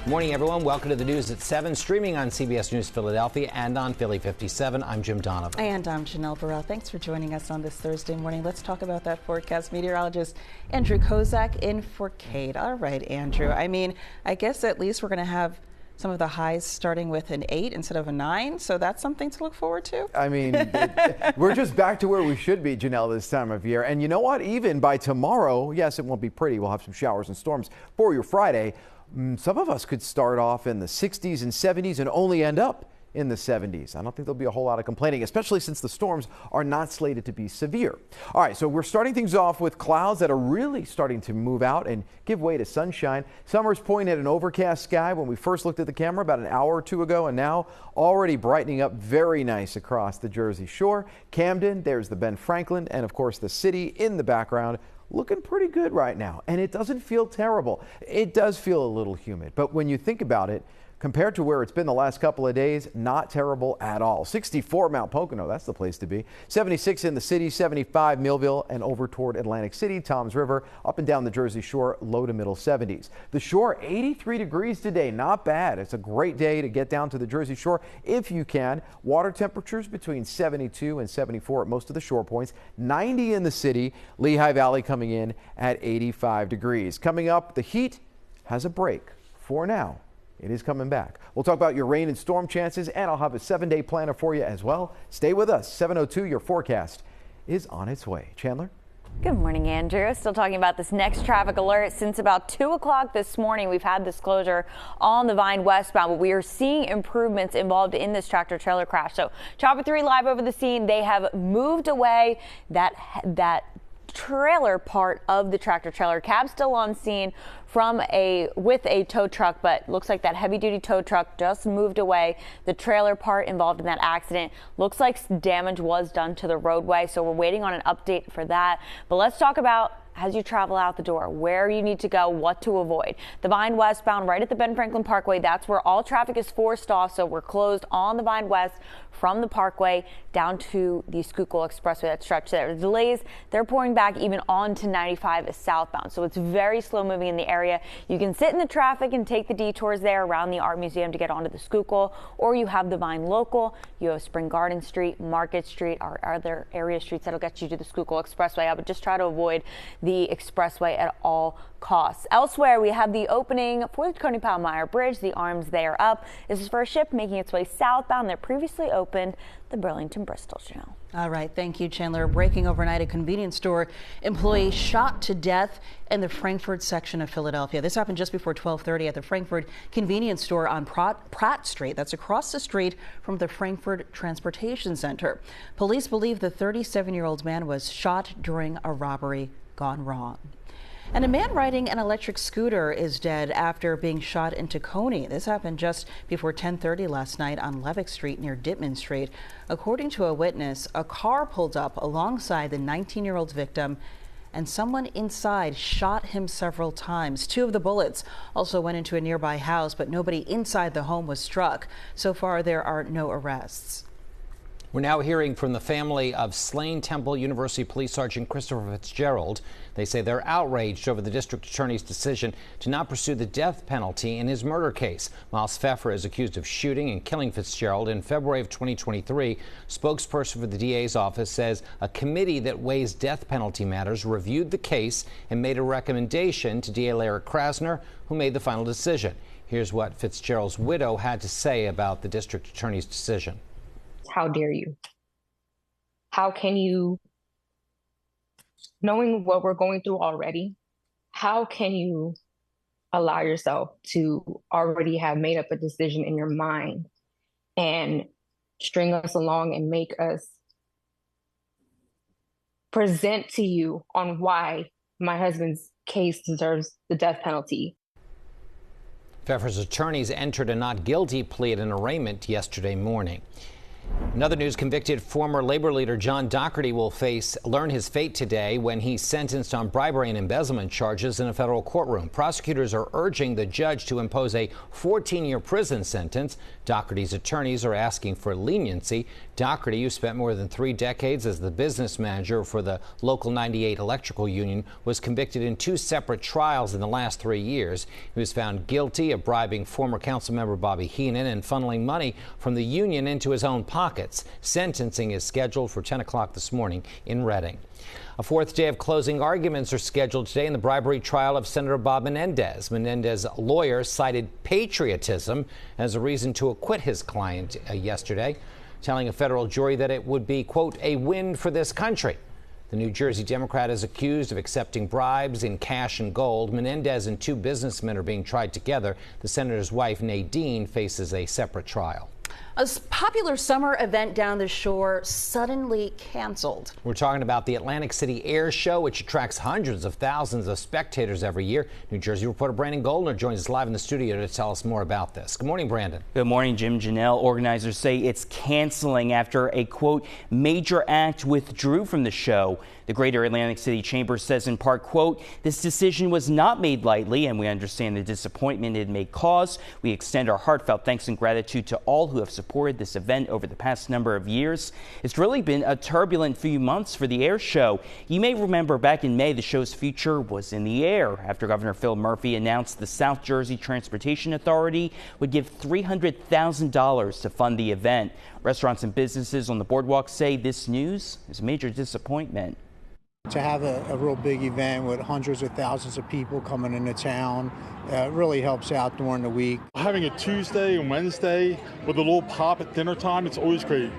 Morning, everyone. Welcome to the news at 7, streaming on CBS News Philadelphia and on Philly 57. I'm Jim Donovan. And I'm Janelle Burrell. Thanks for joining us on this Thursday morning. Let's talk about that forecast. Meteorologist Andrew Kozak in for Kate. All right, Andrew. I guess at least we're going to have some of the highs starting with an 8 instead of a 9, so that's something to look forward to. We're just back to where we should be, Janelle, this time of year. And you know what? Even by tomorrow, yes, it won't be pretty. We'll have some showers and storms for your Friday. Some of us could start off in the 60s and 70s and only end up in the 70s. I don't think there'll be a whole lot of complaining, especially since the storms are not slated to be severe. All right, so we're starting things off with clouds that are really starting to move out and give way to sunshine. Summer's pointing at an overcast sky when we first looked at the camera about an hour or two ago, and now already brightening up very nice across the Jersey Shore. Camden, there's the Ben Franklin, and of course the city in the background. Looking pretty good right now, and it doesn't feel terrible. It does feel a little humid, but when you think about it, compared to where it's been the last couple of days, not terrible at all. 64 Mount Pocono, that's the place to be. 76 in the city, 75 Millville, and over toward Atlantic City, Toms River, up and down the Jersey Shore, low to middle 70s. The shore, 83 degrees today, not bad. It's a great day to get down to the Jersey Shore if you can. Water temperatures between 72 and 74 at most of the shore points, 90 in the city. Lehigh Valley coming in at 85 degrees. Coming up, the heat has a break for now. It is coming back. We'll talk about your rain and storm chances, and I'll have a 7-day planner for you as well. Stay with us. 7:02, your forecast is on its way. Chandler? Good morning, Andrew. Still talking about this next traffic alert. Since about 2 o'clock this morning, we've had this closure on the Vine westbound, but we are seeing improvements involved in this tractor trailer crash. So Chopper 3 live over the scene. They have moved away that trailer part of the tractor trailer. Cab still on scene with a tow truck, but looks like that heavy duty tow truck just moved away. The trailer part involved in that accident looks like damage was done to the roadway, so we're waiting on an update for that. But let's talk about, as you travel out the door, where you need to go, what to avoid. The Vine westbound, right at the Ben Franklin Parkway, that's where all traffic is forced off, so we're closed on the Vine West from the Parkway down to the Schuylkill Expressway, that stretch there. The delays, they're pouring back even onto 95 southbound, so it's very slow moving in the area. You can sit in the traffic and take the detours there around the Art Museum to get onto the Schuylkill, or you have the Vine Local, you have Spring Garden Street, Market Street, or other area streets that'll get you to the Schuylkill Expressway. I would just try to avoid the expressway at all costs. Elsewhere, we have the opening for the Coney Powell Meyer Bridge. The arms there up. This is for a ship making its way southbound that previously opened the Burlington Bristol Channel. All right, thank you, Chandler. Breaking overnight, a convenience store employee shot to death in the Frankfurt section of Philadelphia. This happened just before 12:30 at the Frankfurt convenience store on Pratt Street. That's across the street from the Frankfurt Transportation Center. Police believe the 37-year-old man was shot during a robbery gone wrong. And a man riding an electric scooter is dead after being shot in Tacony. This happened just before 10:30 last night on Levick Street near Dittman Street. According to a witness, a car pulled up alongside the 19-year-old victim, and someone inside shot him several times. 2 of the bullets also went into a nearby house, but nobody inside the home was struck. So far, there are no arrests. We're now hearing from the family of slain Temple University Police Sergeant Christopher Fitzgerald. They say they're outraged over the district attorney's decision to not pursue the death penalty in his murder case. Miles Pfeffer is accused of shooting and killing Fitzgerald in February of 2023. Spokesperson for the DA's office says a committee that weighs death penalty matters reviewed the case and made a recommendation to DA Larry Krasner, who made the final decision. Here's what Fitzgerald's widow had to say about the district attorney's decision. How dare you? How can you, knowing what we're going through already, how can you allow yourself to already have made up a decision in your mind and string us along and make us present to you on why my husband's case deserves the death penalty? Pfeffer's attorneys entered a not guilty plea at an arraignment yesterday morning. In other news, convicted former labor leader John Dougherty will learn his fate today when he's sentenced on bribery and embezzlement charges in a federal courtroom. Prosecutors are urging the judge to impose a 14-year prison sentence. Dougherty's attorneys are asking for leniency. Dougherty, who spent more than 3 decades as the business manager for the Local 98 electrical union, was convicted in 2 separate trials in the last 3 years. He was found guilty of bribing former council member Bobby Heenan and funneling money from the union into his own pockets. Sentencing is scheduled for 10 o'clock this morning in Reading. A 4th day of closing arguments are scheduled today in the bribery trial of Senator Bob Menendez. Menendez's lawyer cited patriotism as a reason to acquit his client yesterday, telling a federal jury that it would be, quote, a win for this country. The New Jersey Democrat is accused of accepting bribes in cash and gold. Menendez and 2 businessmen are being tried together. The senator's wife, Nadine, faces a separate trial. A popular summer event down the shore suddenly canceled. We're talking about the Atlantic City Airshow, which attracts hundreds of thousands of spectators every year. New Jersey reporter Brandon Goldner joins us live in the studio to tell us more about this. Good morning, Brandon. Good morning, Jim. Janelle. Organizers say it's canceling after a, quote, major act withdrew from the show. The Greater Atlantic City Chamber says in part, quote, this decision was not made lightly, and we understand the disappointment it may cause. We extend our heartfelt thanks and gratitude to all who have supported this event over the past number of years. It's really been a turbulent few months for the air show. You may remember back in May, the show's future was in the air after Governor Phil Murphy announced the South Jersey Transportation Authority would give $300,000 to fund the event. Restaurants and businesses on the boardwalk say this news is a major disappointment. To have a real big event with hundreds of thousands of people coming into town really helps out during the week. Having a Tuesday and Wednesday with a little pop at dinner time, it's always great.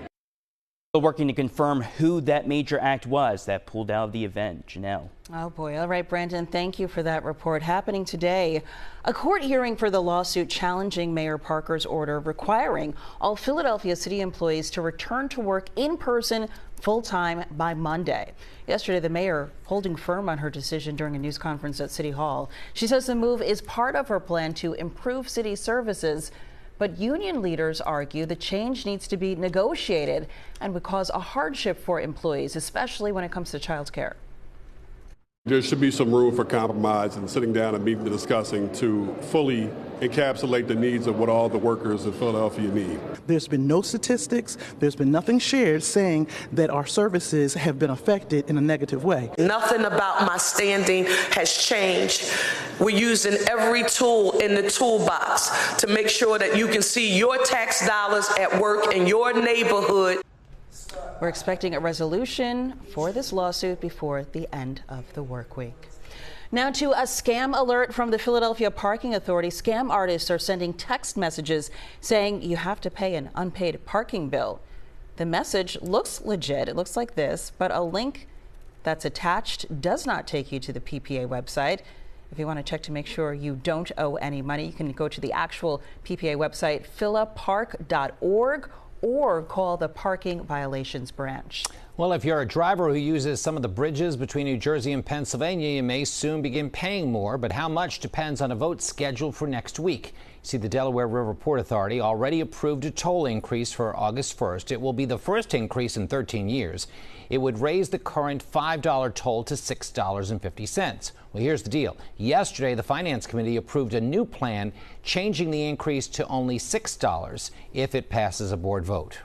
Still working to confirm who that major act was that pulled out of the event. Janelle. Oh boy. All right, Brandon, thank you for that report. Happening today, a court hearing for the lawsuit challenging Mayor Parker's order requiring all Philadelphia city employees to return to work in person full-time by Monday. Yesterday, the mayor holding firm on her decision during a news conference at City Hall. She says the move is part of her plan to improve city services, but union leaders argue the change needs to be negotiated and would cause a hardship for employees, especially when it comes to child care. There should be some room for compromise and sitting down and meeting and discussing to fully encapsulate the needs of what all the workers in Philadelphia need. There's been no statistics, there's been nothing shared saying that our services have been affected in a negative way. Nothing about my standing has changed. We're using every tool in the toolbox to make sure that you can see your tax dollars at work in your neighborhood. We're expecting a resolution for this lawsuit before the end of the work week. Now to a scam alert from the Philadelphia Parking Authority. Scam artists are sending text messages saying you have to pay an unpaid parking bill. The message looks legit. It looks like this, but a link that's attached does not take you to the PPA website. If you want to check to make sure you don't owe any money, you can go to the actual PPA website, philapark.org, or call the Parking Violations Branch. Well, if you're a driver who uses some of the bridges between New Jersey and Pennsylvania, you may soon begin paying more, but how much depends on a vote scheduled for next week. See, the Delaware River Port Authority already approved a toll increase for August 1st. It will be the first increase in 13 years. It would raise the current $5 toll to $6.50. Well, here's the deal. Yesterday, the Finance Committee approved a new plan changing the increase to only $6 if it passes a board vote.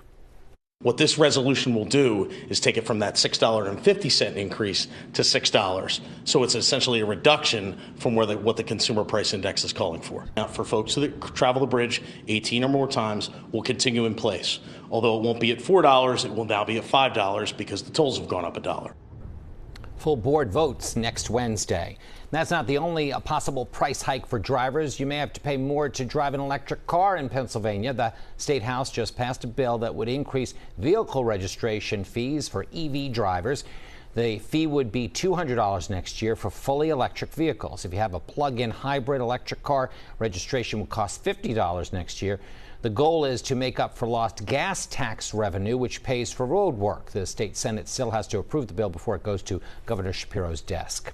What this resolution will do is take it from that $6.50 increase to $6. So it's essentially a reduction from what the consumer price index is calling for. Now, for folks that travel the bridge 18 or more times, will continue in place. Although it won't be at $4, it will now be at $5 because the tolls have gone up $1. Full board votes next Wednesday. That's not the only possible price hike for drivers. You may have to pay more to drive an electric car in Pennsylvania. The State House just passed a bill that would increase vehicle registration fees for EV drivers. The fee would be $200 next year for fully electric vehicles. If you have a plug-in hybrid electric car, registration would cost $50 next year. The goal is to make up for lost gas tax revenue, which pays for road work. The state Senate still has to approve the bill before it goes to Governor Shapiro's desk.